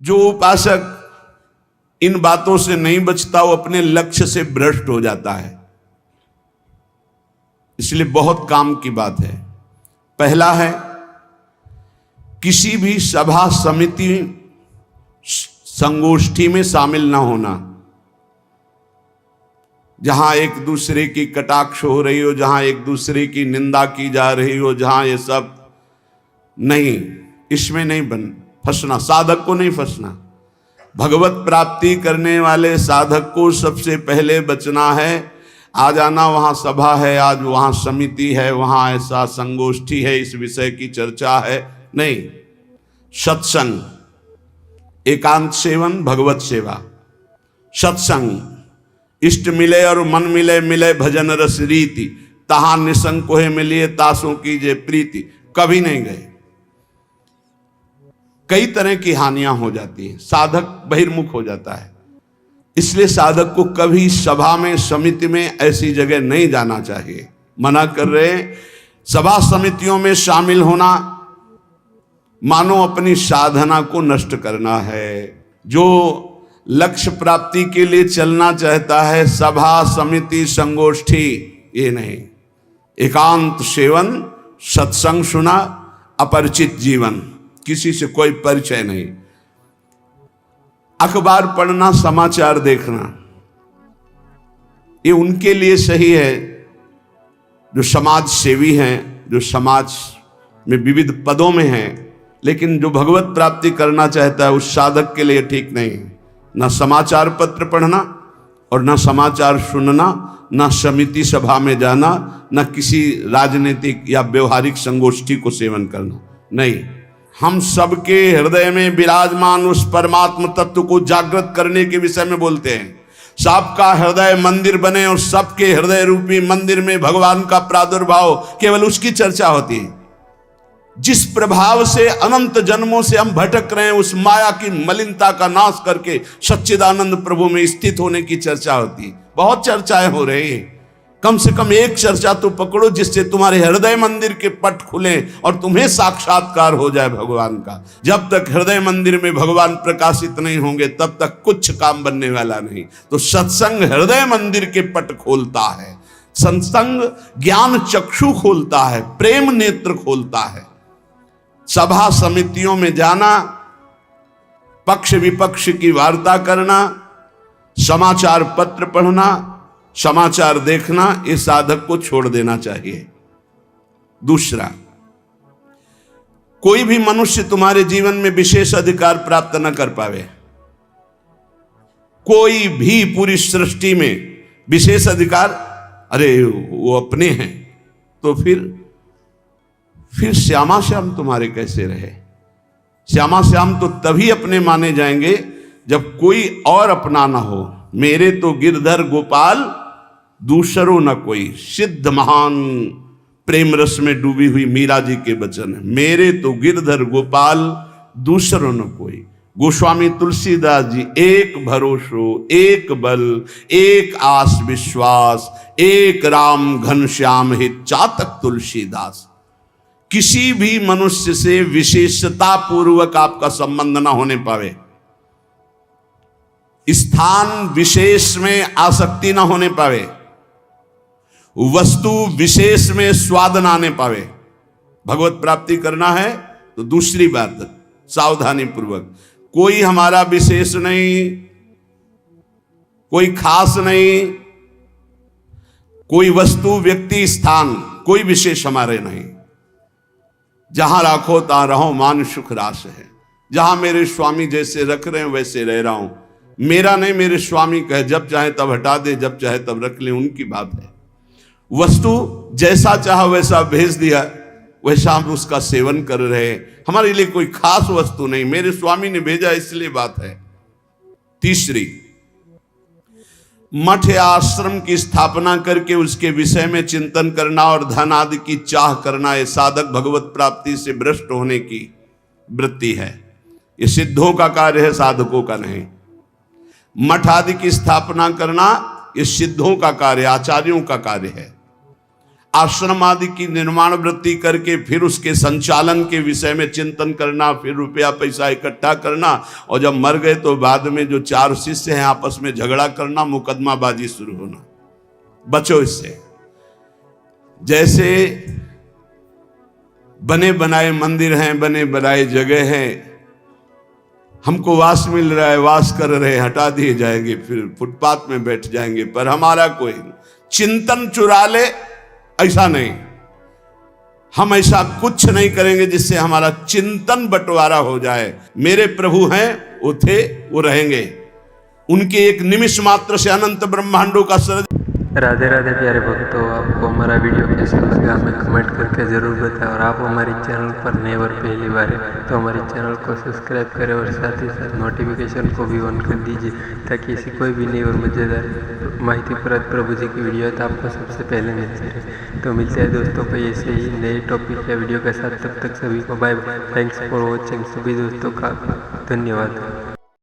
जो उपासक इन बातों से नहीं बचता वो अपने लक्ष्य से भ्रष्ट हो जाता है। इसलिए बहुत काम की बात है। पहला है, किसी भी सभा समिति संगोष्ठी में शामिल ना होना जहां एक दूसरे की कटाक्ष हो रही हो, जहां एक दूसरे की निंदा की जा रही हो, जहां ये सब नहीं, इसमें नहीं फंसना, साधक को नहीं फंसना। भगवत प्राप्ति करने वाले साधक को सबसे पहले बचना है। आज आना वहां सभा है, आज वहां समिति है, वहां ऐसा संगोष्ठी है, इस विषय की चर्चा है, नहीं। सत्संग, एकांत सेवन, भगवत सेवा, सत्संग, इष्ट मिले और मन मिले, मिले भजन रस रीति, तहां निसंग कोहे मिलिए, तासों कीजिए प्रीति। कभी नहीं गए। कई तरह की हानियां हो जाती हैं, साधक बहिर्मुख हो जाता है। इसलिए साधक को कभी सभा में, समिति में, ऐसी जगह नहीं जाना चाहिए। मना कर रहे, सभा समितियों में शामिल होना मानो अपनी साधना को नष्ट करना है। जो लक्ष्य प्राप्ति के लिए चलना चाहता है, सभा समिति संगोष्ठी, ये नहीं। एकांत सेवन, सत्संग सुना, अपरिचित जीवन, किसी से कोई परिचय नहीं। अखबार पढ़ना, समाचार देखना, ये उनके लिए सही है जो समाज सेवी हैं, जो समाज में विविध पदों में हैं, लेकिन जो भगवत प्राप्ति करना चाहता है उस साधक के लिए ठीक नहीं। ना समाचार पत्र पढ़ना और ना समाचार सुनना, ना समिति सभा में जाना, ना किसी राजनीतिक या व्यवहारिक संगोष्ठी को सेवन करना, नहीं। हम सबके हृदय में विराजमान उस परमात्म तत्व को जागृत करने के विषय में बोलते हैं। सबका हृदय मंदिर बने और सबके हृदय रूपी मंदिर में भगवान का प्रादुर्भाव, केवल उसकी चर्चा होती है। जिस प्रभाव से अनंत जन्मों से हम भटक रहे हैं, उस माया की मलिनता का नाश करके सच्चिदानंद प्रभु में स्थित होने की चर्चा होती है। बहुत चर्चाएं हो रही हैं, कम से कम एक चर्चा तो पकड़ो जिससे तुम्हारे हृदय मंदिर के पट खुले और तुम्हें साक्षात्कार हो जाए भगवान का। जब तक हृदय मंदिर में भगवान प्रकाशित नहीं होंगे तब तक कुछ काम बनने वाला नहीं। तो सत्संग हृदय मंदिर के पट खोलता है, सत्संग ज्ञान चक्षु खोलता है, प्रेम नेत्र खोलता है। सभा समितियों में जाना, पक्ष विपक्ष की वार्ता करना, समाचार पत्र पढ़ना, समाचार देखना, इस साधक को छोड़ देना चाहिए। दूसरा, कोई भी मनुष्य तुम्हारे जीवन में विशेष अधिकार प्राप्त न कर पावे। कोई भी पूरी सृष्टि में विशेष अधिकार, अरे वो अपने हैं, तो फिर श्यामा श्याम तुम्हारे कैसे रहे? श्यामा श्याम तो तभी अपने माने जाएंगे जब कोई और अपना ना हो। मेरे तो गिरधर गोपाल दूसरो न कोई, सिद्ध महान प्रेम रस में डूबी हुई मीरा जी के वचन है। मेरे तो गिरधर गोपाल दूसरो न कोई। गोस्वामी तुलसीदास जी, एक भरोसो, एक बल, एक आस विश्वास, एक राम घनश्याम हित चातक तुलसीदास। किसी भी मनुष्य से विशेषता पूर्वक आपका संबंध ना होने पावे, स्थान विशेष में आसक्ति ना होने पावे, वस्तु विशेष में स्वाद ना आने पावे। भगवत प्राप्ति करना है तो दूसरी बात, सावधानी पूर्वक। कोई हमारा विशेष नहीं, कोई खास नहीं, कोई वस्तु व्यक्ति स्थान कोई विशेष हमारे नहीं। जहां राखो तहां रहो, मान सुख रास है। जहां मेरे स्वामी जैसे रख रहे हैं वैसे रह रहा हूं। मेरा नहीं, मेरे स्वामी कहे जब चाहे तब हटा दे, जब चाहे तब रख ले, उनकी बात है। वस्तु जैसा चाहा वैसा भेज दिया, वैसा हम उसका सेवन कर रहे हैं। हमारे लिए कोई खास वस्तु नहीं, मेरे स्वामी ने भेजा इसलिए बात है। तीसरी, मठ या आश्रम की स्थापना करके उसके विषय में चिंतन करना और धन आदि की चाह करना, यह साधक भगवत प्राप्ति से भ्रष्ट होने की वृत्ति है। यह सिद्धों का कार्य है, साधकों का नहीं। मठ आदि की स्थापना करना यह सिद्धों का कार्य, आचार्यों का कार्य है। आश्रम आदि की निर्माण वृत्ति करके फिर उसके संचालन के विषय में चिंतन करना, फिर रुपया पैसा इकट्ठा करना, और जब मर गए तो बाद में जो 4 शिष्य हैं आपस में झगड़ा करना, मुकदमाबाजी शुरू होना। बचो इससे। जैसे बने बनाए मंदिर हैं, बने बनाए जगह हैं, हमको वास मिल रहा है, वास कर रहे, हटा दिए जाएंगे, फिर फुटपाथ में बैठ जाएंगे, पर हमारा कोई चिंतन चुरा ले, ऐसा नहीं। हम ऐसा कुछ नहीं करेंगे जिससे हमारा चिंतन बंटवारा हो जाए। मेरे प्रभु हैं, वो थे, वो रहेंगे। उनके एक निमिष मात्र से अनंत ब्रह्मांडों का सर्ज। राधे राधे प्यारे भक्तों, आपको हमारा वीडियो कैसा लगा हमें कमेंट करके ज़रूर बताएं। और आप हमारे चैनल पर नए और पहली बार है तो हमारे चैनल को सब्सक्राइब करें और साथ ही साथ नोटिफिकेशन को भी ऑन कर दीजिए, ताकि ऐसी कोई भी नई और मज़ेदार माहितीप्रद प्रभु जी की वीडियो है तो आपको सबसे पहले मिलती रहे। तो मिलते हैं दोस्तों को ऐसे ही नए टॉपिक या वीडियो के साथ। तब तक सभी को bye bye. Thanks for watching. सभी दोस्तों का धन्यवाद।